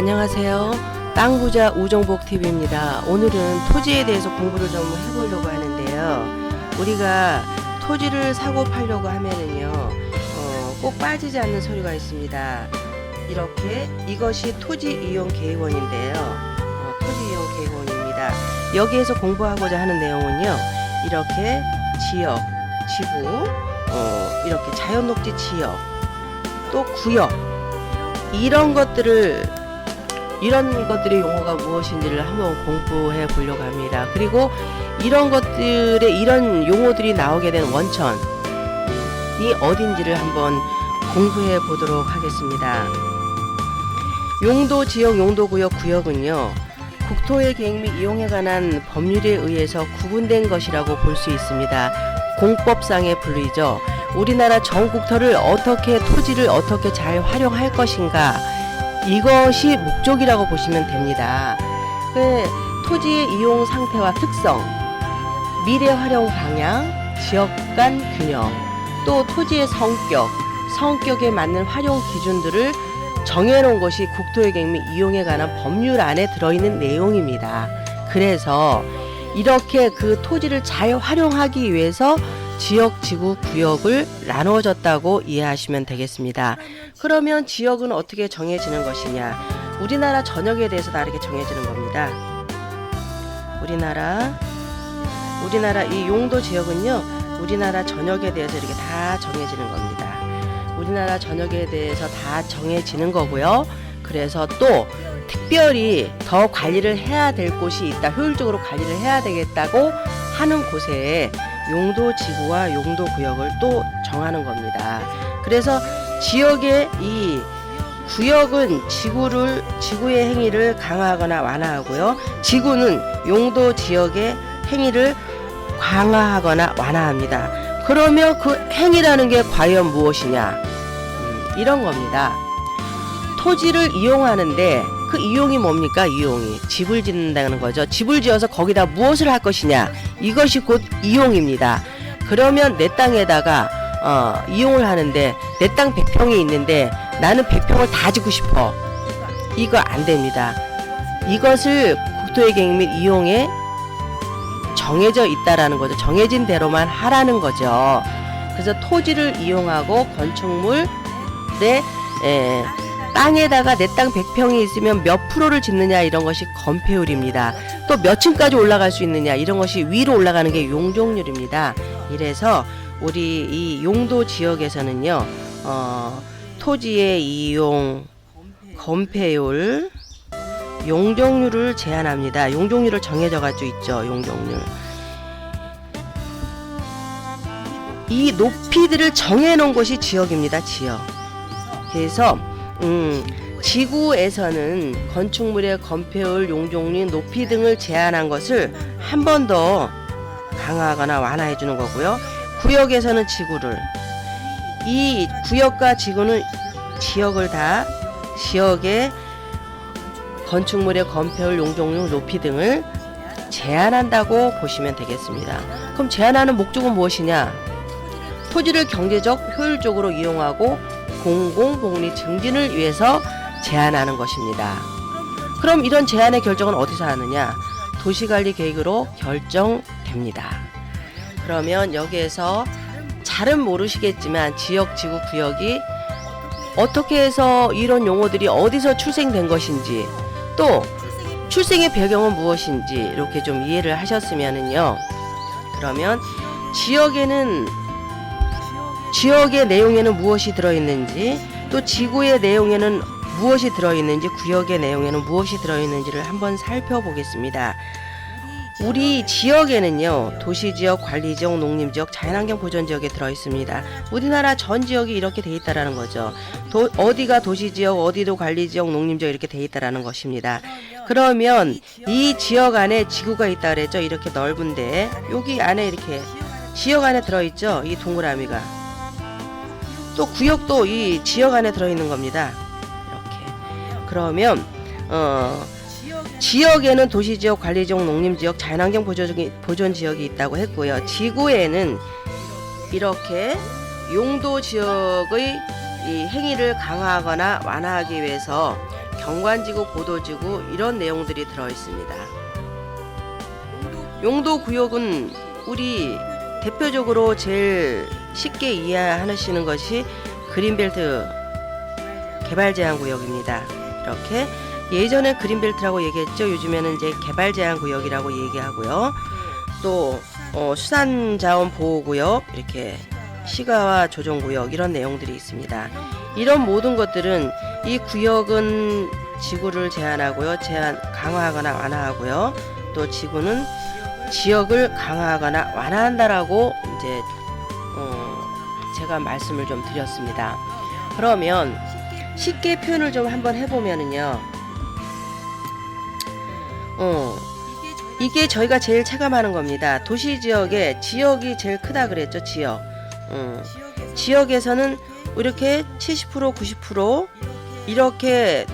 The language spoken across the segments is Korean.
안녕하세요. 땅부자 우정복TV입니다. 오늘은 토지에 대해서 공부를 좀 해보려고 하는데요. 우리가 토지를 사고 팔려고 하면은요, 꼭 빠지지 않는 서류가 있습니다. 이렇게 이것이 토지 이용 계획원인데요. 토지 이용 계획원입니다. 여기에서 공부하고자 하는 내용은요, 이렇게 지역, 지구, 이렇게 자연녹지 지역, 또 구역, 이런 것들의 용어가 무엇인지를 한번 공부해 보려고 합니다. 그리고 이런 용어들이 나오게 된 원천이 어딘지를 한번 공부해 보도록 하겠습니다. 용도 지역, 용도 구역, 구역은요, 국토의 계획 및 이용에 관한 법률에 의해서 구분된 것이라고 볼 수 있습니다. 공법상의 분류이죠. 우리나라 전 국토를 토지를 어떻게 잘 활용할 것인가, 이것이 목적이라고 보시면 됩니다. 토지의 이용 상태와 특성, 미래 활용 방향, 지역 간 균형, 또 토지의 성격에 맞는 활용 기준들을 정해놓은 것이 국토의 계획 및 이용에 관한 법률 안에 들어있는 내용입니다. 그래서 이렇게 그 토지를 잘 활용하기 위해서 지역, 지구, 구역을 나누어졌다고 이해하시면 되겠습니다. 그러면 지역은 어떻게 정해지는 것이냐? 우리나라 전역에 대해서 다르게 정해지는 겁니다. 우리나라 이 용도 지역은요, 우리나라 전역에 대해서 이렇게 다 정해지는 겁니다. 우리나라 전역에 대해서 다 정해지는 거고요. 그래서 또 특별히 더 관리를 해야 될 곳이 있다, 효율적으로 관리를 해야 되겠다고 하는 곳에 용도 지구와 용도 구역을 또 정하는 겁니다. 그래서 지역의 이 구역은 지구의 행위를 강화하거나 완화하고요, 지구는 용도 지역의 행위를 강화하거나 완화합니다. 그러면 그 행위라는 게 과연 무엇이냐? 이런 겁니다. 토지를 이용하는데 그 이용이 뭡니까? 이용이 집을 짓는다는 거죠. 집을 지어서 거기다 무엇을 할 것이냐, 이것이 곧 이용입니다. 그러면 내 땅에다가 이용을 하는데 내 땅 100평이 있는데 나는 100평을 다 짓고 싶어. 이거 안 됩니다. 이것을 국토의 계획 및 이용에 정해져 있다라는 거죠. 정해진 대로만 하라는 거죠. 그래서 토지를 이용하고 건축물의 땅에다가 내 땅 100평이 있으면 몇 프로를 짓느냐, 이런 것이 건폐율입니다. 또 몇 층까지 올라갈 수 있느냐, 이런 것이 위로 올라가는 게 용적률입니다. 이래서 우리 이 용도 지역에서는요, 토지의 이용, 건폐율, 용적률을 제한합니다. 용적률을 정해져 가지고 있죠. 용적률. 이 높이들을 정해 놓은 것이 지역입니다. 지역. 그래서 지구에서는 건축물의 건폐율, 용적률, 높이 등을 제한한 것을 한 번 더 강화하거나 완화해 주는 거고요. 구역에서는 이 구역과 지구는 지역의 건축물의 건폐율, 용적률, 높이 등을 제한한다고 보시면 되겠습니다. 그럼 제한하는 목적은 무엇이냐? 토지를 경제적 효율적으로 이용하고 공공복리 증진을 위해서 제한하는 것입니다. 그럼 이런 제한의 결정은 어디서 하느냐? 도시관리계획으로 결정됩니다. 그러면 여기에서 잘은 모르시겠지만 지역, 지구, 구역이 어떻게 해서 이런 용어들이 어디서 출생된 것인지, 또 출생의 배경은 무엇인지 이렇게 좀 이해를 하셨으면은요, 그러면 지역의 내용에는 무엇이 들어있는지, 또 지구의 내용에는 무엇이 들어있는지, 구역의 내용에는 무엇이 들어있는지를 한번 살펴보겠습니다. 우리 지역에는요, 도시지역, 관리지역, 농림지역, 자연환경 보전지역에 들어있습니다. 우리나라 전 지역이 이렇게 돼 있다라는 거죠. 어디가 도시지역, 어디도 관리지역, 농림지역 이렇게 돼 있다라는 것입니다. 그러면 이 지역 안에 지구가 있다 그랬죠. 이렇게 넓은데 여기 안에 이렇게 지역 안에 들어있죠. 이 동그라미가. 또 구역도 이 지역 안에 들어있는 겁니다. 이렇게. 그러면 지역에는 도시지역, 관리지역, 농림지역, 자연환경 보존지역이 있다고 했고요. 지구에는 이렇게 용도 지역의 이 행위를 강화하거나 완화하기 위해서 경관지구, 고도지구 이런 내용들이 들어 있습니다. 용도구역은 우리 대표적으로 제일 쉽게 이해하시는 것이 그린벨트 개발제한구역입니다. 이렇게 예전에 그린벨트라고 얘기했죠. 요즘에는 이제 개발제한구역이라고 얘기하고요. 또 수산자원보호구역, 이렇게 시가와 조정구역 이런 내용들이 있습니다. 이런 모든 것들은 이 구역은 지구를 제한하고요, 강화하거나 완화하고요. 또 지구는 지역을 강화하거나 완화한다라고 이제 제가 말씀을 좀 드렸습니다. 그러면 쉽게 표현을 좀 한번 해보면은요, 이게 저희가 제일 체감하는 겁니다. 도시 지역에 지역이 제일 크다 그랬죠. 지역에서는 이렇게 70% 90% 이렇게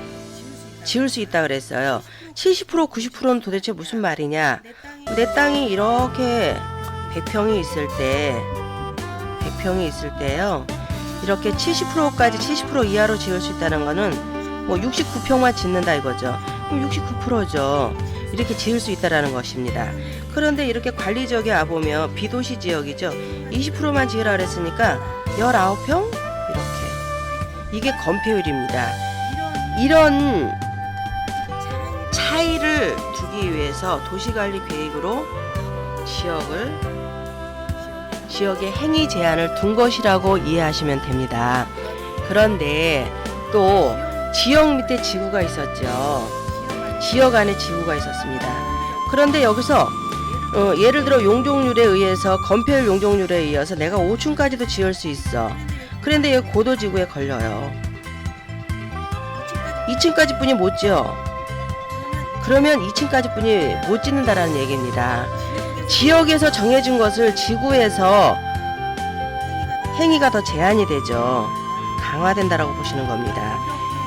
지을 수 있다 그랬어요. 70% 90%는 도대체 무슨 말이냐? 내 땅이 이렇게 100평이 있을 때요, 이렇게 70%까지 70% 이하로 지을 수 있다는 거는 뭐 69평만 짓는다 이거죠. 그럼 69%죠. 이렇게 지을 수 있다라는 것입니다. 그런데 이렇게 관리지역에 와보면 비도시 지역이죠. 20%만 지으라 그랬으니까 19평? 이렇게. 이게 건폐율입니다. 이런 차이를 두기 위해서 도시관리 계획으로 지역의 행위 제한을 둔 것이라고 이해하시면 됩니다. 그런데 또 지역 밑에 지구가 있었죠. 지역 안에 지구가 있었습니다. 그런데 여기서 예를 들어 용적률에 의해서 건폐율 용적률에 의해서 내가 5층까지도 지을 수 있어. 그런데 여기 고도지구에 걸려요. 2층까지 뿐이 못 지어. 그러면 2층까지 뿐이 못 짓는다라는 얘기입니다. 지역에서 정해진 것을 지구에서 행위가 더 제한이 되죠. 강화된다라고 보시는 겁니다.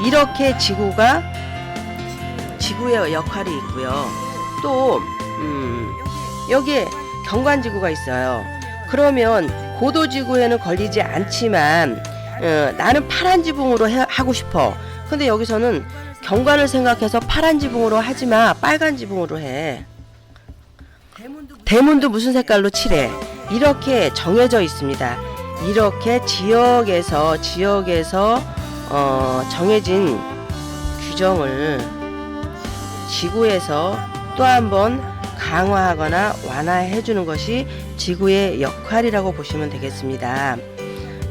이렇게 지구의 역할이 있고요. 또 여기에 경관지구가 있어요. 그러면 고도지구에는 걸리지 않지만 나는 파란 지붕으로 하고 싶어. 근데 여기서는 경관을 생각해서 파란 지붕으로 하지마, 빨간 지붕으로 해. 대문도 무슨 색깔로 칠해. 이렇게 정해져 있습니다. 이렇게 지역에서 정해진 규정을 지구에서 또 한번 강화하거나 완화해 주는 것이 지구의 역할이라고 보시면 되겠습니다.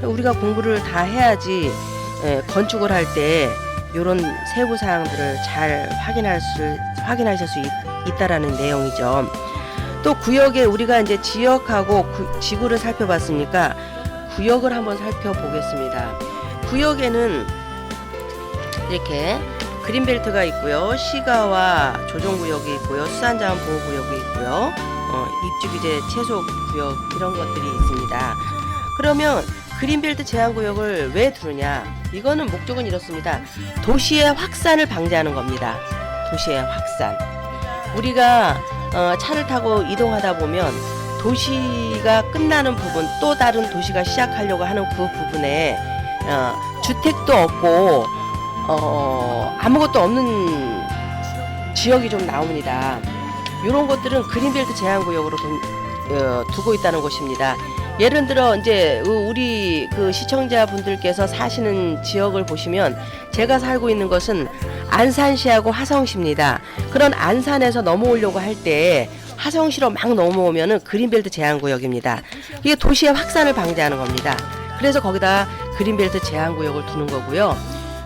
우리가 공부를 다 해야지 건축을 할 때 이런 세부 사항들을 잘 확인하실 수 있다라는 내용이죠. 또 구역에 우리가 이제 지역하고 지구를 살펴봤으니까 구역을 한번 살펴보겠습니다. 구역에는 이렇게 그린벨트가 있고요, 시가와 조정구역이 있고요, 수산자원보호구역이 있고요, 입주규제 최소구역 이런 것들이 있습니다. 그러면 그린벨트 제한구역을 왜 두느냐? 이거는 목적은 이렇습니다. 도시의 확산을 방지하는 겁니다. 도시의 확산. 우리가 차를 타고 이동하다 보면 도시가 끝나는 부분, 또 다른 도시가 시작하려고 하는 그 부분에 주택도 없고 아무것도 없는 지역이 좀 나옵니다. 이런 것들은 그린벨트 제한구역으로 두고 있다는 것입니다. 예를 들어 이제 우리 그 시청자분들께서 사시는 지역을 보시면 제가 살고 있는 것은 안산시하고 화성시입니다. 그런 안산에서 넘어오려고 할 때 화성시로 막 넘어오면은 그린벨트 제한구역입니다. 이게 도시의 확산을 방지하는 겁니다. 그래서 거기다 그린벨트 제한구역을 두는 거고요.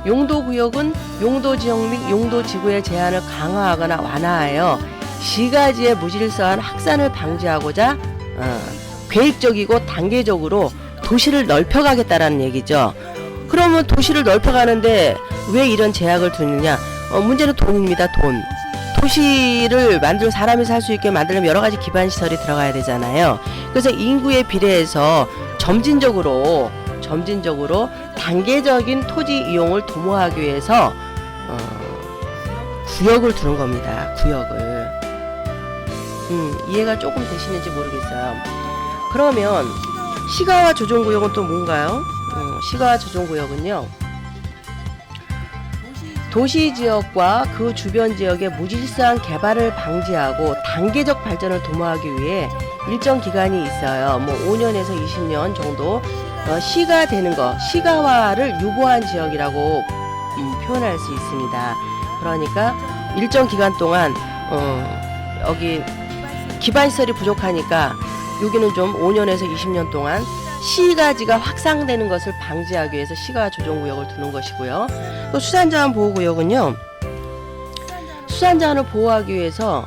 용도구역은 용도지역 및 용도지구의 제한을 강화하거나 완화하여 시가지의 무질서한 확산을 방지하고자 계획적이고 단계적으로 도시를 넓혀가겠다라는 얘기죠. 그러면 도시를 넓혀가는데 왜 이런 제약을 두느냐? 문제는 돈입니다. 돈. 도시를 사람이 살 수 있게 만들려면 여러 가지 기반 시설이 들어가야 되잖아요. 그래서 인구에 비례해서 점진적으로 단계적인 토지 이용을 도모하기 위해서 구역을 두는 겁니다. 구역을. 이해가 조금 되시는지 모르겠어요. 그러면 시가와 조정구역은 또 뭔가요? 시가와 조정구역은요, 도시 지역과 그 주변 지역의 무질서한 개발을 방지하고 단계적 발전을 도모하기 위해 일정 기간이 있어요. 뭐 5년에서 20년 정도 시가 되는 거, 시가화를 유보한 지역이라고 표현할 수 있습니다. 그러니까 일정 기간 동안 여기 기반시설이 부족하니까 여기는 좀 5년에서 20년 동안 시가지가 확산되는 것을 방지하기 위해서 시가 조정구역을 두는 것이고요. 또 수산자원 보호구역은요, 수산자원을 보호하기 위해서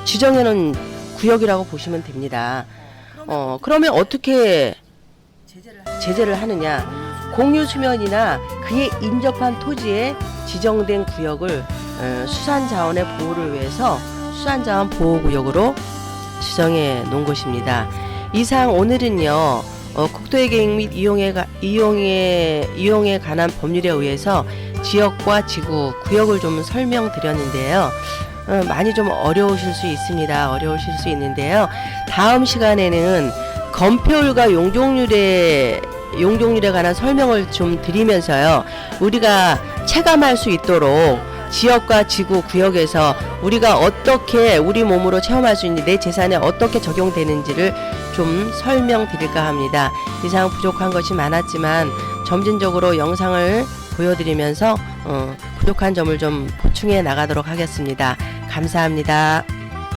지정해놓은 구역이라고 보시면 됩니다. 그러면 어떻게 제재를 하느냐? 공유 수면이나 그에 인접한 토지에 지정된 구역을 수산자원의 보호를 위해서 수산자원 보호구역으로 지정해 놓은 것입니다. 이상 오늘은요, 국토의 계획 및 이용에 관한 법률에 의해서 지역과 지구, 구역을 좀 설명드렸는데요. 많이 좀 어려우실 수 있는데요. 다음 시간에는 건폐율과 용적률에 관한 설명을 좀 드리면서요, 우리가 체감할 수 있도록 지역과 지구, 구역에서 우리가 어떻게 우리 몸으로 체험할 수 있는지, 내 재산에 어떻게 적용되는지를 좀 설명드릴까 합니다. 이상 부족한 것이 많았지만 점진적으로 영상을 보여드리면서 부족한 점을 좀 보충해 나가도록 하겠습니다. 감사합니다.